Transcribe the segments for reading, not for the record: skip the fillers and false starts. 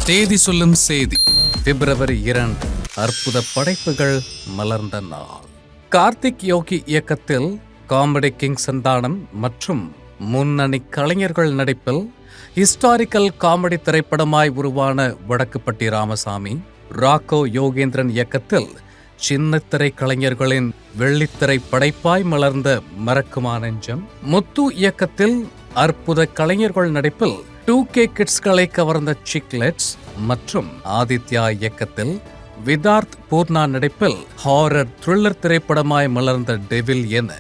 தேதி சொல்லும் செய்தி பிப்ரவரி 2 அற்புத படைப்புகள் மலர்ந்த நாள். கார்த்திக் யோகி இயக்கத்தில் காமெடி கிங் சந்தானம் மற்றும் முன்னணி கலைஞர்கள் நடிப்பில் ஹிஸ்டாரிக்கல் காமெடி திரைப்படமாய் உருவான வடக்குப்பட்டி ராமசாமி, ராக்கோ யோகேந்திரன் இயக்கத்தில் சின்னத்திரை கலைஞர்களின் வெள்ளித்திரை படைப்பாய் மலர்ந்த மறக்குமா நெஞ்சம், முத்து இயக்கத்தில் அற்புத கலைஞர்கள் நடிப்பில் 2K கிட்ஸ்களை கவர்ந்த சிக்லெட்ஸ் மற்றும் ஆதித்யா இயக்கத்தில் விதார்த் பூர்ணா நடிப்பில் ஹாரர் த்ரில்லர் திரைப்படமாய் மலர்ந்த டெவில் என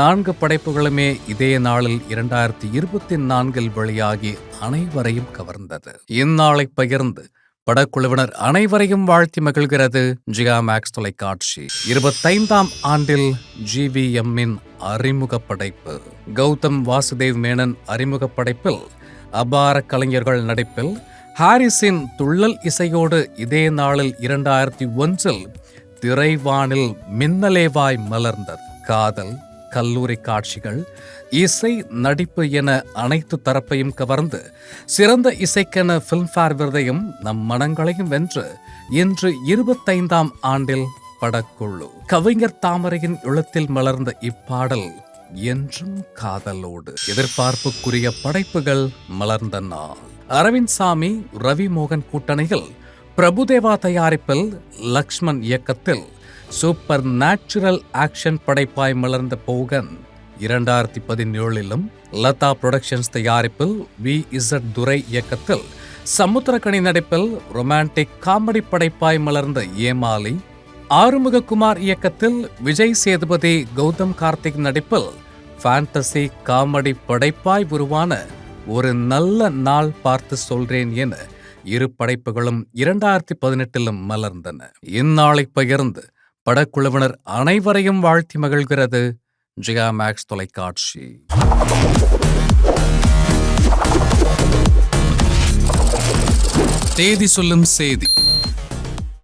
4 படைப்புகளுமே இதே நாளில் 2024 வெளியாகி அனைவரையும் கவர்ந்தது. இந்நாளை பகிர்ந்து படக்குழுவினர் அனைவரையும் வாழ்த்தி மகிழ்கிறது ஜியா மேக்ஸ் தொலைக்காட்சி. 25ஆம் ஆண்டில் GVMின் அறிமுக படைப்பு. கௌதம் வாசுதேவ் மேனன் அறிமுக படைப்பில் அபார கலைஞர்கள் நடிப்பில் ஹாரிஸின் துள்ளல் இசையோடு இதே நாளில் 2001 திரைவானில் மின்னலேவாய் மலர்ந்தது. காதல், கல்லூரி காட்சிகள், இசை, நடிப்பு என அனைத்து தரப்பையும் கவர்ந்து சிறந்த இசைக்கென பிலிம்ஃபேர் விருதையும் நம் மனங்களையும் வென்று இன்று 25ஆம் ஆண்டில் படக்குழு. கவிஞர் தாமரையின் எழுத்தில் மலர்ந்த இப்பாடல் என்றும் காதலோடு. எதிர்பார்ப்புக்குரிய படைப்புகள் மலர்ந்த நாள். அரவிந்த் சாமி, ரவி மோகன் கூட்டணியில் பிரபுதேவா தயாரிப்பில் லக்ஷ்மண் இயக்கத்தில் சூப்பர் நேச்சுரல் ஆக்ஷன் படைப்பாய் மலர்ந்த போகன் 2017 லதா புரொடக்ஷன்ஸ் தயாரிப்பில் VZ துரை இயக்கத்தில் சமுத்திரக்கனி நடிப்பில் ரொமான்டிக் காமெடி படைப்பாய் மலர்ந்த ஏமாலி, ஆறுமுககுமார் இயக்கத்தில் விஜய் சேதுபதி, கௌதம் கார்த்திக் நடிப்பில் ஃபேண்டசி காமெடி படைப்பாய் உருவான ஒரு நல்ல நாள் பார்த்து சொல்றேன் என 2 படைப்புகளும் 2018 மலர்ந்தன. இந்நாளை பகிர்ந்து படக்குழுவினர் அனைவரையும் வாழ்த்தி மகிழ்கிறது ஜியா மேக்ஸ் தொலைக்காட்சி. தேதி சொல்லும் செய்தி